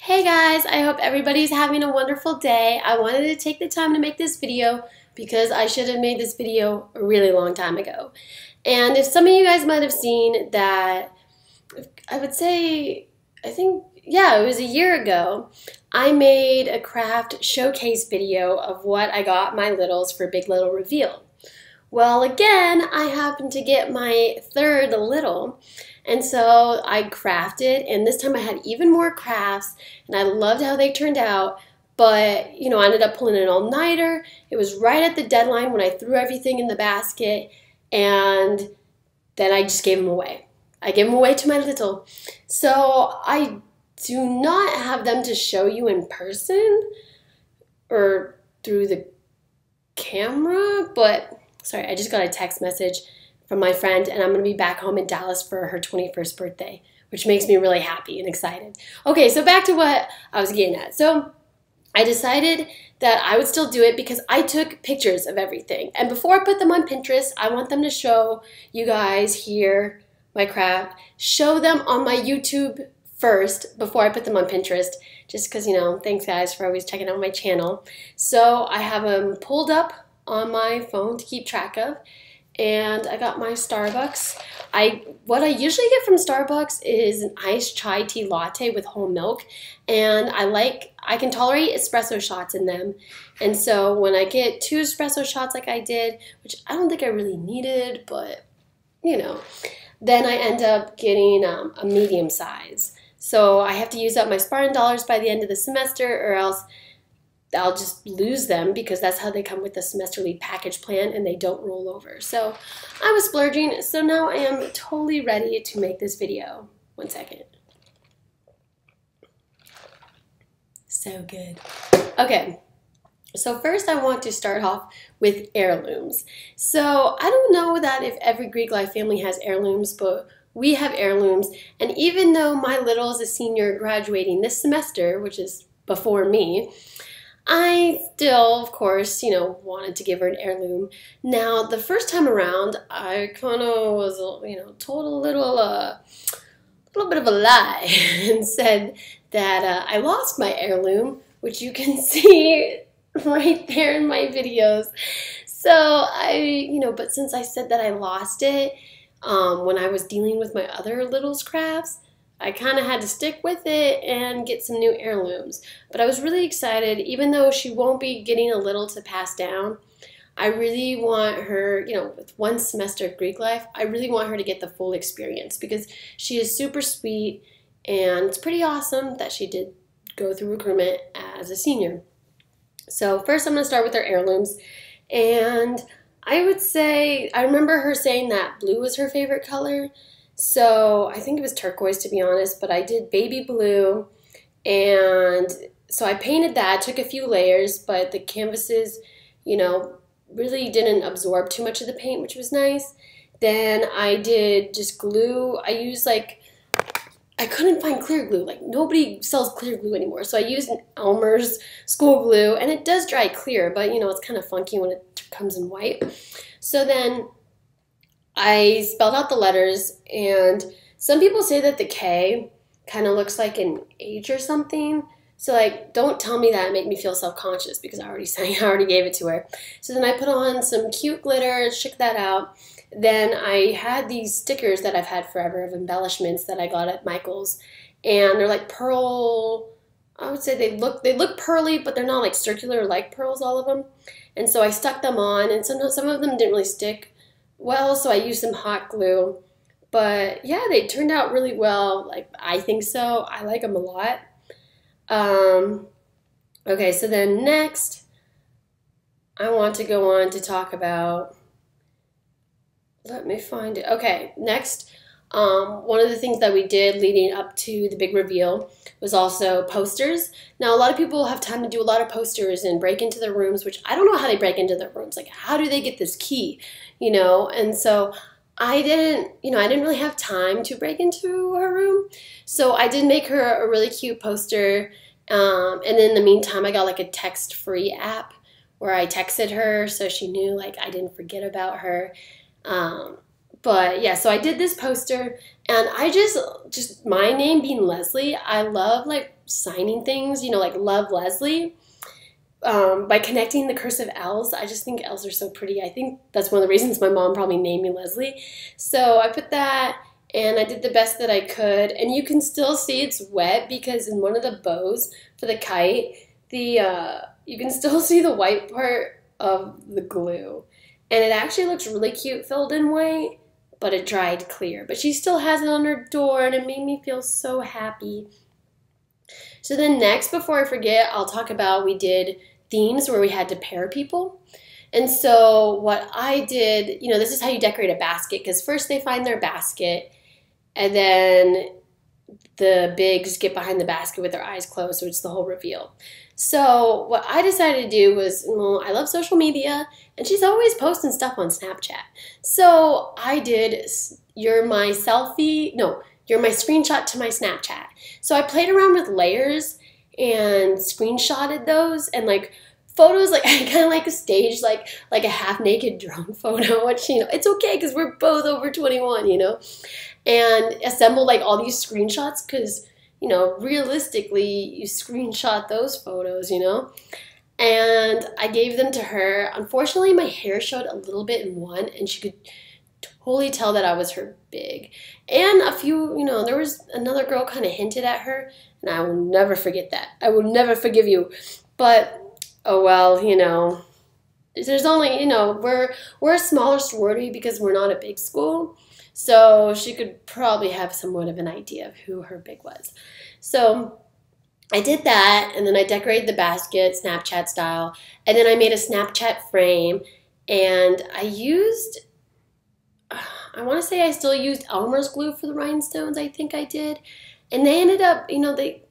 Hey guys, I hope everybody's having a wonderful day. I wanted to take the time to make this video because I should have made this video a really long time ago. And if some of you guys might have seen that, I would say, it was a year ago, I made a craft showcase video of what I got my littles for Big Little Reveal. Well, again, I happened to get my third little, and so I crafted, and this time I had even more crafts, and I loved how they turned out, but, I ended up pulling an all-nighter. It was right at the deadline when I threw everything in the basket, and then I just gave them away. I gave them away to my little. So I do not have them to show you in person or through the camera, but sorry, I just got a text message from my friend, and I'm going to be back home in Dallas for her 21st birthday, which makes me really happy and excited. Okay, so back to what I was getting at. So I decided that I would still do it because I took pictures of everything. And before I put them on Pinterest, I want them to show you guys here my craft, show them on my YouTube first before I put them on Pinterest, just because, thanks guys for always checking out my channel. So I have them pulled up on my phone to keep track of, and I got my Starbucks. What I usually get from Starbucks is an iced chai tea latte with whole milk, and I can tolerate espresso shots in them. And so when I get 2 espresso shots like I did, which I don't think I really needed, but then I end up getting a medium size. So I have to use up my Spartan dollars by the end of the semester, or else I'll just lose them, because that's how they come with the semesterly package plan, and they don't roll over. So I was splurging, so now I am totally ready to make this video. 1 second. So good. Okay, so first I want to start off with heirlooms. So I don't know that if every Greek life family has heirlooms, but we have heirlooms, and even though my little is a senior graduating this semester, which is before me, I still, of course, wanted to give her an heirloom. Now, the first time around, I kind of was, told a little bit of a lie and said that I lost my heirloom, which you can see right there in my videos. So but since I said that I lost it when I was dealing with my other littles crafts, I kind of had to stick with it and get some new heirlooms. But I was really excited, even though she won't be getting a little to pass down. I really want her, with 1 semester of Greek life, I really want her to get the full experience, because she is super sweet, and it's pretty awesome that she did go through recruitment as a senior. So first I'm going to start with her heirlooms, and I would say, I remember her saying that blue was her favorite color. So I think it was turquoise, to be honest, but I did baby blue, and so I painted that, took a few layers, but the canvases, really didn't absorb too much of the paint, which was nice. Then I did just glue. I used I couldn't find clear glue. Nobody sells clear glue anymore, so I used an Elmer's school glue, and it does dry clear, but it's kind of funky when it comes in white. So then I spelled out the letters, and some people say that the K kind of looks like an H or something. So don't tell me that and make me feel self-conscious, because I already gave it to her. So then I put on some cute glitter, shook that out. Then I had these stickers that I've had forever of embellishments that I got at Michael's, and they're like pearl. I would say they look pearly, but they're not circular like pearls, all of them. And so I stuck them on, and some of them didn't really stick well, so I used some hot glue. But yeah, they turned out really well. I think so. I like them a lot. Okay, so then next, I want to go on to talk about, let me find it. Okay, next, one of the things that we did leading up to the big reveal was also posters. Now, a lot of people have time to do a lot of posters and break into the rooms, which I don't know how they break into the rooms. How do they get this key, And so I didn't really have time to break into her room. So I did make her a really cute poster. And in the meantime, I got a text-free app where I texted her so she knew I didn't forget about her. But yeah, so I did this poster, and I just my name being Leslie, I love signing things, you know, like Love Leslie, by connecting the cursive L's. I just think L's are so pretty. I think that's one of the reasons my mom probably named me Leslie. So I put that, and I did the best that I could. And you can still see it's wet because in one of the bows for the kite, you can still see the white part of the glue. And it actually looks really cute filled in white, but it dried clear. But she still has it on her door, and it made me feel so happy. So then next, before I forget, I'll talk about we did themes where we had to pair people. And so what I did, you know, this is how you decorate a basket, because first they find their basket, and then the bigs get behind the basket with their eyes closed, so it's the whole reveal. So what I decided to do was, well, I love social media, and she's always posting stuff on Snapchat. So I did, you're my screenshot to my Snapchat. So I played around with layers and screenshotted those, and like photos, like I kind of like staged like a half-naked drone photo, which, you know, it's okay because we're both over 21, you know, and assembled like all these screenshots because, you know, realistically, you screenshot those photos, you know, and I gave them to her. Unfortunately, my hair showed a little bit in one, and she could totally tell that I was her big. And a few, you know, there was another girl kind of hinted at her, and I will never forget that. I will never forgive you. But, oh well, you know, there's only, you know, we're a smaller sorority because we're not a big school. So she could probably have somewhat of an idea of who her big was. So I did that, and then I decorated the basket Snapchat style, and then I made a Snapchat frame, and I used, I want to say I still used Elmer's glue for the rhinestones. I think I did. And they ended up, you know, they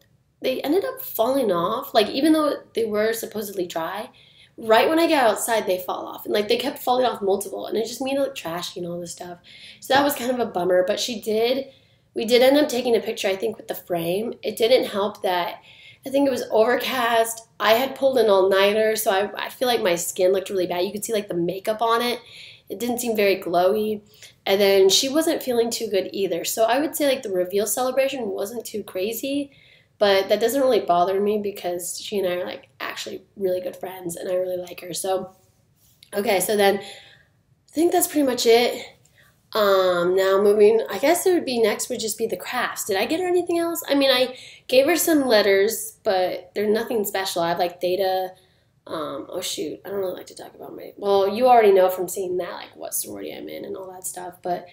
ended up falling off. Like, even though they were supposedly dry, right when I get outside, they fall off. And, like, they kept falling off multiple. And it just made it look trashy and all this stuff. So that was kind of a bummer. But we did end up taking a picture, I think, with the frame. It didn't help that I think it was overcast. I had pulled an all-nighter, so I feel like my skin looked really bad. You could see, like, the makeup on it. It didn't seem very glowy. And then she wasn't feeling too good either. So I would say, like, the reveal celebration wasn't too crazy. But that doesn't really bother me because she and I are, like, actually really good friends, and I really like her. So, okay, so then I think that's pretty much it. Now moving, I guess it would be next would just be the crafts. Did I get her anything else? I mean, I gave her some letters, but they're nothing special. I have, like, theta. Oh shoot, I don't really like to talk about well, you already know from seeing that, like, what sorority I'm in and all that stuff, but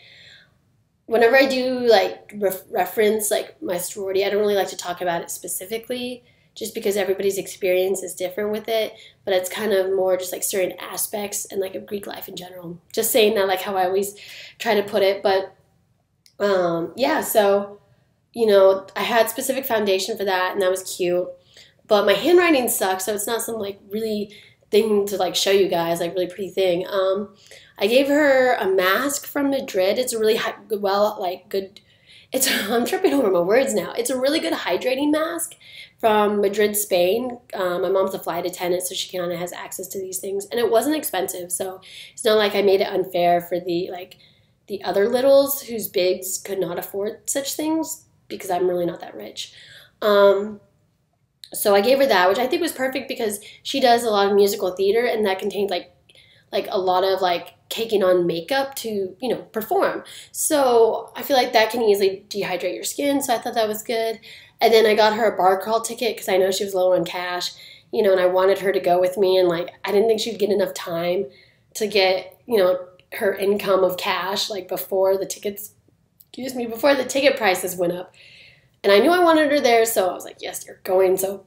whenever I do, like, reference, like, my sorority, I don't really like to talk about it specifically, just because everybody's experience is different with it, but it's kind of more just, like, certain aspects and, like, of Greek life in general. Just saying that, like, how I always try to put it, but, yeah, so, you know, I had specific foundation for that, and that was cute. But my handwriting sucks, so it's not some, like, really thing to, like, show you guys, like, really pretty thing. I gave her a mask from Madrid. It's a really I'm tripping over my words now. It's a really good hydrating mask from Madrid, Spain. My mom's a flight attendant, so she kind of has access to these things. And it wasn't expensive, so it's not like I made it unfair for the other littles whose bigs could not afford such things, because I'm really not that rich. So I gave her that, which I think was perfect because she does a lot of musical theater, and that contains like a lot of, like, caking on makeup to, you know, perform. So I feel like that can easily dehydrate your skin, so I thought that was good. And then I got her a bar crawl ticket because I know she was low on cash, you know, and I wanted her to go with me, and, like, I didn't think she'd get enough time to get, you know, her income of cash, like, before the ticket prices went up. And I knew I wanted her there, so I was like, yes, you're going, so,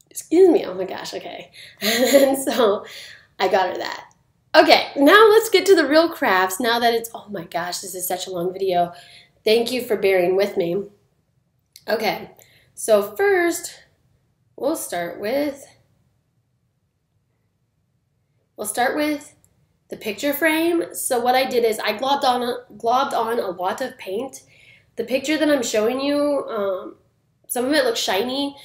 excuse me, oh my gosh, okay. And so I got her that. Okay, now let's get to the real crafts, now that it's, oh my gosh, this is such a long video. Thank you for bearing with me. Okay, so first, we'll start with the picture frame. So what I did is I globbed on a lot of paint. The picture that I'm showing you, some of it looks shiny.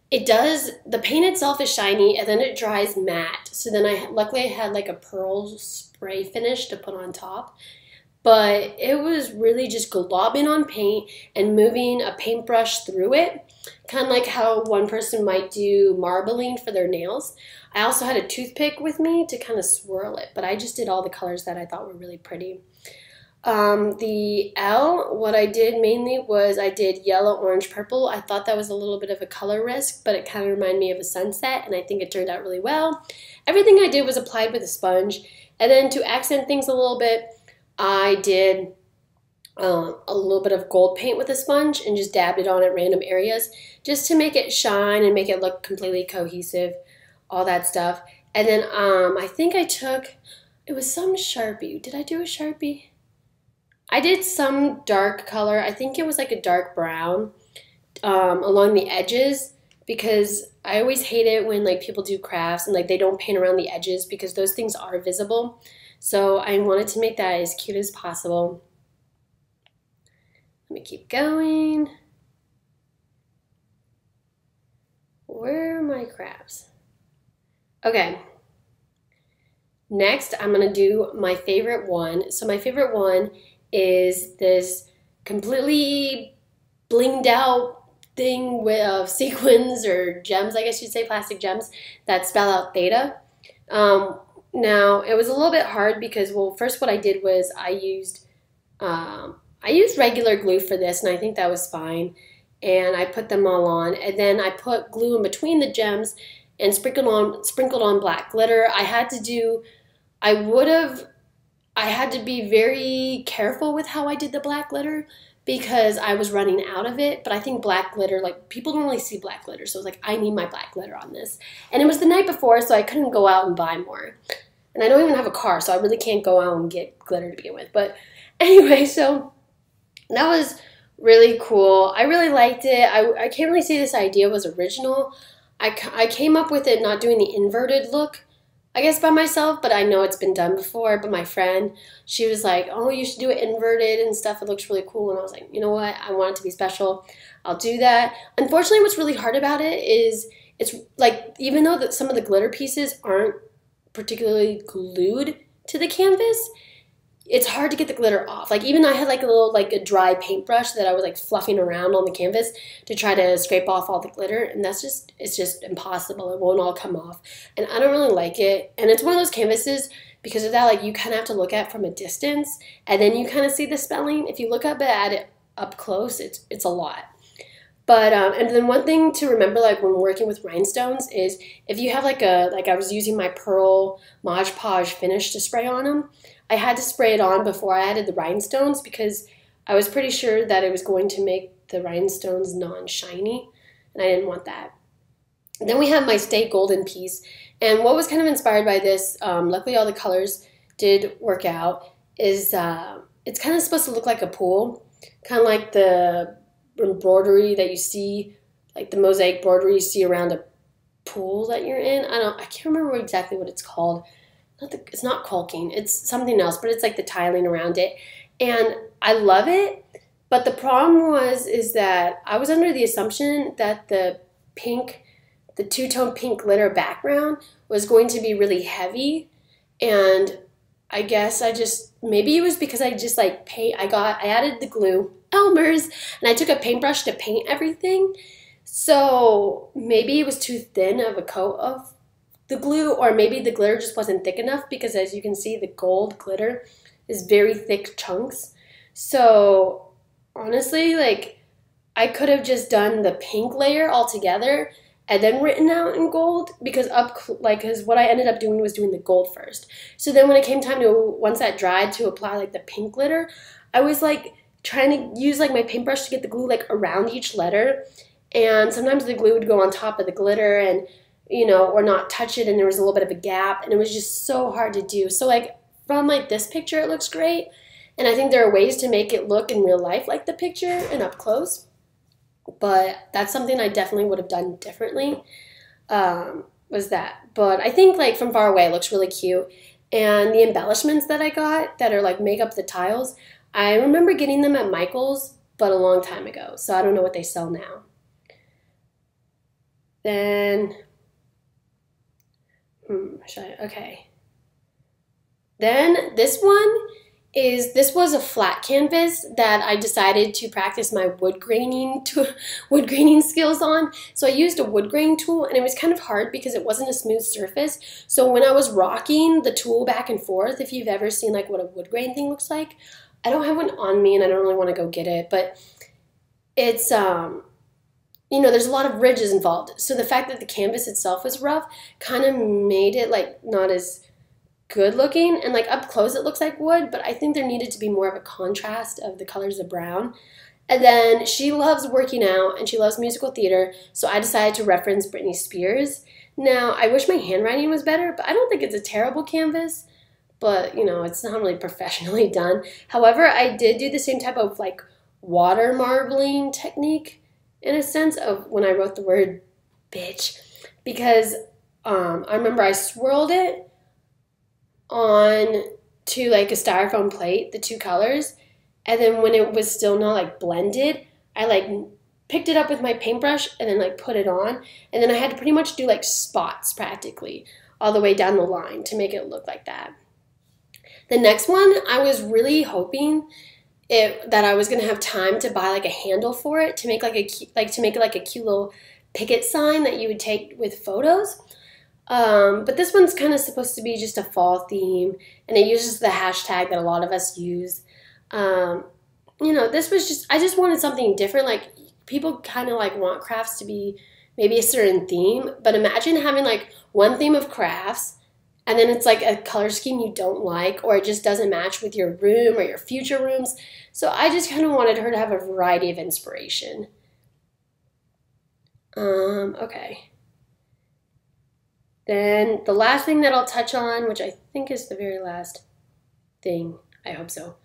It does, the paint itself is shiny, and then it dries matte. So then luckily I had, like, a pearl spray finish to put on top. But it was really just globbing on paint and moving a paintbrush through it. kind of like how one person might do marbling for their nails. I also had a toothpick with me to kind of swirl it, but I just did all the colors that I thought were really pretty. The L, what I did mainly was I did yellow, orange, purple. I thought that was a little bit of a color risk, but it kind of reminded me of a sunset, and I think it turned out really well. Everything I did was applied with a sponge, and then to accent things a little bit, I did a little bit of gold paint with a sponge and just dabbed it on at random areas just to make it shine and make it look completely cohesive, all that stuff. And then I think I took, it was some Sharpie. Did I do a Sharpie? I did some dark color. I think it was like a dark brown along the edges, because I always hate it when like people do crafts and like they don't paint around the edges, because those things are visible. So I wanted to make that as cute as possible. Let me keep going. Where are my crafts? Okay. Next, I'm going to do my favorite one. So my favorite one is this completely blinged out thing with sequins or gems, I guess you'd say, plastic gems that spell out theta. Now, it was a little bit hard because, well, first what I did was I used regular glue for this, and I think that was fine. And I put them all on, and then I put glue in between the gems and sprinkled on black glitter. I had to be very careful with how I did the black glitter because I was running out of it. But I think black glitter, like, people don't really see black glitter, so I was like, I need my black glitter on this. And it was the night before, so I couldn't go out and buy more. And I don't even have a car, so I really can't go out and get glitter to begin with. But anyway, so that was really cool. I really liked it. I can't really say this idea was original. I came up with it not doing the inverted look, I guess, by myself, but I know it's been done before. But my friend, she was like, oh, you should do it inverted and stuff. It looks really cool. And I was like, you know what? I want it to be special. I'll do that. Unfortunately, what's really hard about it is it's like, even though some of the glitter pieces aren't particularly glued to the canvas, it's hard to get the glitter off. Like, even I had like a dry paintbrush that I was like fluffing around on the canvas to try to scrape off all the glitter, and it's just impossible. It won't all come off, and I don't really like it. And it's one of those canvases, because of that, like, you kind of have to look at from a distance, and then you kind of see the spelling. If you look up at it up close, it's a lot. But and then one thing to remember, like, when working with rhinestones, is if you have like I was using my Pearl Mod Podge finish to spray on them, I had to spray it on before I added the rhinestones because I was pretty sure that it was going to make the rhinestones non-shiny, and I didn't want that. Then we have my Stay Golden piece, and what was kind of inspired by this, luckily all the colors did work out, is it's kind of supposed to look like a pool, kind of like the embroidery that you see, like the mosaic embroidery you see around a pool that you're in. I can't remember exactly what it's called. It's not caulking, it's something else, but it's like the tiling around it. And I love it, but the problem is that I was under the assumption that the two-tone pink glitter background was going to be really heavy, and I guess maybe it was because I just like I added the glue, Elmer's, and I took a paintbrush to paint everything, so maybe it was too thin of a coat of the glue, or maybe the glitter just wasn't thick enough, because as you can see, the gold glitter is very thick chunks. So honestly, like, I could have just done the pink layer all together and then written out in gold, because what I ended up doing was doing the gold first. So then when it came time to, once that dried, to apply like the pink glitter, I was like trying to use like my paintbrush to get the glue like around each letter, and sometimes the glue would go on top of the glitter and, you know, or not touch it, and there was a little bit of a gap, and it was just so hard to do. So like from like this picture, it looks great, and I think there are ways to make it look in real life like the picture and up close, but that's something I definitely would have done differently, was that. But I think like from far away it looks really cute, and the embellishments that I got that are like make up the tiles, I remember getting them at Michael's, but a long time ago, so I don't know what they sell now. Then okay. Then this one is this was a flat canvas that I decided to practice my wood graining skills on. So I used a wood grain tool, and it was kind of hard because it wasn't a smooth surface. So when I was rocking the tool back and forth, if you've ever seen like what a wood grain thing looks like, I don't have one on me and I don't really want to go get it, but it's you know, there's a lot of ridges involved. So the fact that the canvas itself was rough kind of made it like not as good looking, and like up close it looks like wood, but I think there needed to be more of a contrast of the colors of brown. And then she loves working out and she loves musical theater, so I decided to reference Britney Spears. Now, I wish my handwriting was better, but I don't think it's a terrible canvas, but you know, it's not really professionally done. However, I did do the same type of like water marbling technique in a sense of when I wrote the word bitch, because I remember I swirled it on to like a styrofoam plate, the two colors, and then when it was still not like blended, I like picked it up with my paintbrush and then like put it on, and then I had to pretty much do like spots practically all the way down the line to make it look like that. The next one, I was really hoping that I was gonna have time to buy like a handle for it to make like a cute little picket sign that you would take with photos. But this one's kind of supposed to be just a fall theme, and it uses the hashtag that a lot of us use. You know, this was just, I just wanted something different. Like, people kind of like want crafts to be maybe a certain theme, but imagine having like one theme of crafts, and then it's like a color scheme you don't like, or it just doesn't match with your room or your future rooms. So I just kind of wanted her to have a variety of inspiration. Okay. Then the last thing that I'll touch on, which I think is the very last thing, I hope so,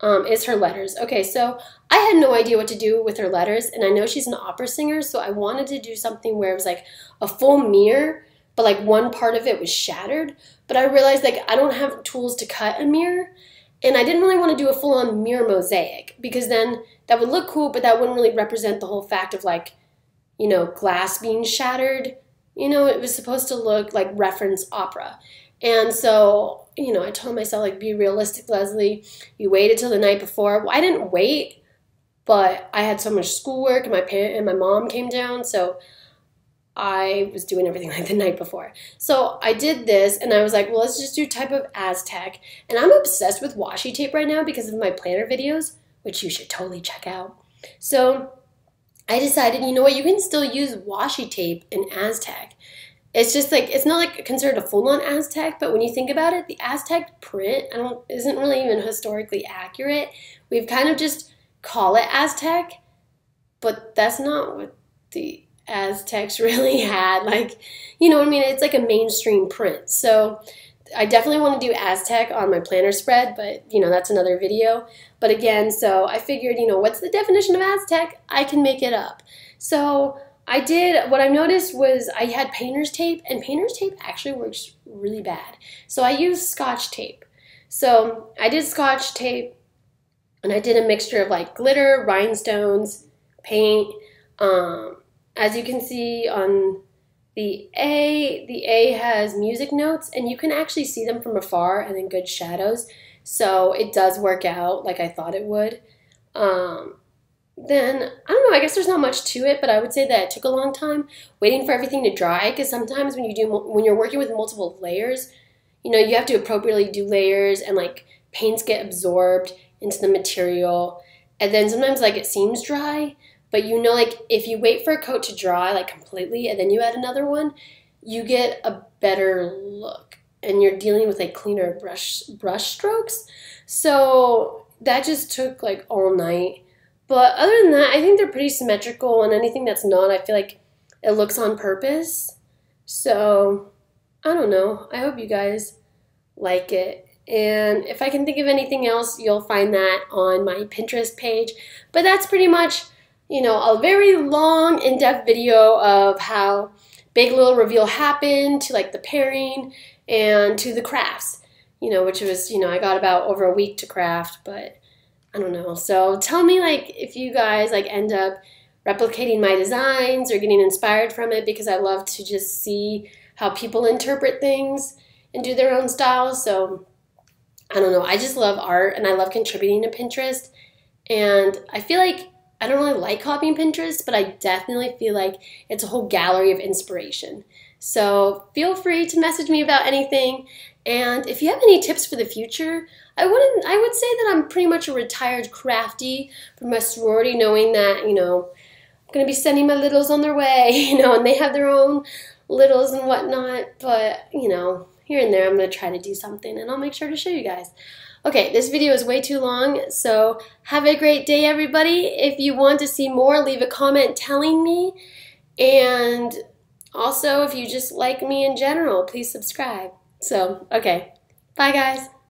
is her letters. Okay, so I had no idea what to do with her letters, and I know she's an opera singer, so I wanted to do something where it was like a full mirror, but like one part of it was shattered. But I realized like I don't have tools to cut a mirror, and I didn't really want to do a full-on mirror mosaic, because then that would look cool, but that wouldn't really represent the whole fact of like, you know, glass being shattered. You know, it was supposed to look like reference opera. And so, you know, I told myself, like, be realistic, Leslie. You waited till the night before. Well, I didn't wait, but I had so much schoolwork, and my mom came down, so I was doing everything like the night before. So I did this, and I was like, well, let's just do type of Aztec. And I'm obsessed with washi tape right now because of my planner videos, which you should totally check out. So I decided, you know what, you can still use washi tape in Aztec. It's just like, it's not like considered a full-on Aztec, but when you think about it, the Aztec print isn't really even historically accurate. We've kind of just call it Aztec, but that's not what the Aztecs really had. Like, you know what I mean? It's like a mainstream print. So I definitely want to do Aztec on my planner spread, but, you know, that's another video. But again, so I figured, you know, what's the definition of Aztec? I can make it up. So I did, what I noticed was I had painter's tape, and painter's tape actually works really bad. So I used Scotch tape. So I did Scotch tape, and I did a mixture of like glitter, rhinestones, paint. As you can see on the A has music notes, and you can actually see them from afar and then good shadows. So it does work out like I thought it would. Then, I don't know, I guess there's not much to it, but I would say that it took a long time waiting for everything to dry, because sometimes when you're working with multiple layers, you know, you have to appropriately do layers, and like paints get absorbed into the material, and then sometimes like it seems dry, but you know, like if you wait for a coat to dry like completely and then you add another one, you get a better look, and you're dealing with like cleaner brush strokes. So that just took like all night. But other than that, I think they're pretty symmetrical, and anything that's not, I feel like it looks on purpose. So, I don't know. I hope you guys like it. And if I can think of anything else, you'll find that on my Pinterest page. But that's pretty much, you know, a very long, in-depth video of how Big Little Reveal happened, to like the pairing, and to the crafts. You know, which was, you know, I got about over a week to craft, but I don't know. So tell me like if you guys like end up replicating my designs or getting inspired from it, because I love to just see how people interpret things and do their own styles. So I don't know, I just love art and I love contributing to Pinterest. And I feel like I don't really like copying Pinterest, but I definitely feel like it's a whole gallery of inspiration. So feel free to message me about anything. And if you have any tips for the future, I would say that I'm pretty much a retired crafty from my sorority, knowing that, I'm going to be sending my littles on their way, and they have their own littles and whatnot. But, here and there, I'm going to try to do something, and I'll make sure to show you guys. Okay, this video is way too long, so have a great day, everybody. If you want to see more, leave a comment telling me. And also, if you just like me in general, please subscribe. So, okay. Bye, guys.